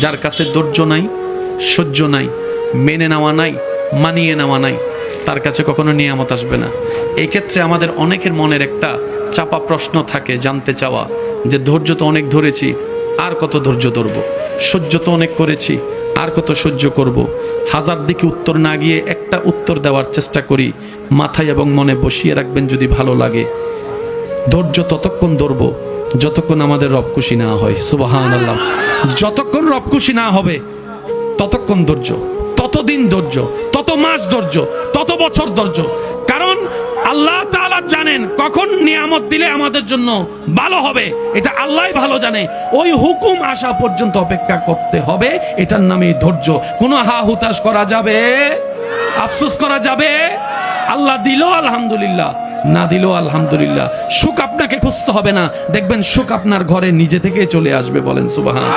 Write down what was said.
যার কাছে ধৈর্য নাই, সহ্য নাই, মেনে নেওয়া নাই, মানিয়ে নেওয়া নাই, তার কাছে কখনো নিয়ামত আসবে না। এই ক্ষেত্রে আমাদের অনেকের মনের একটা চাপা প্রশ্ন থাকে, জানতে চাওয়া যে ধৈর্য তো অনেক ধরেছি, আর কত ধৈর্য ধরবো, সহ্য তো অনেক করেছি, আর কত সহ্য করব। হাজার দিকে উত্তর না গিয়ে একটা উত্তর দেওয়ার চেষ্টা করি, মাথায় এবং মনে বসিয়ে রাখবেন যদি ভালো লাগে। ধৈর্য ততক্ষণ ধরবো যতক্ষণ আমাদের রব খুশি না হয়। সুবহানাল্লাহ। যতক্ষণ রব খুশি না হবে ততক্ষণ ধৈর্য, ততদিন ধৈর্য, তত মাস ধৈর্য, তত বছর ধৈর্য। কারণ আল্লাহ তাআলা জানেন কখন নিয়ামত দিলে আমাদের জন্য ভালো হবে, এটা আল্লাহই ভালো জানে। ওই হুকুম আসা পর্যন্ত অপেক্ষা করতে হবে, এটার নামই ধৈর্য। কোনো হা হুতাশ করা যাবে, আফসোস করা যাবে? আল্লাহ দিল আলহামদুলিল্লাহ, না দিল আলহামদুলিল্লাহ। সুখ আপনাকে খুঁজতে হবে না, দেখবেন সুখ আপনার ঘরে নিজে থেকে চলে আসবে। বলেন সুবহান।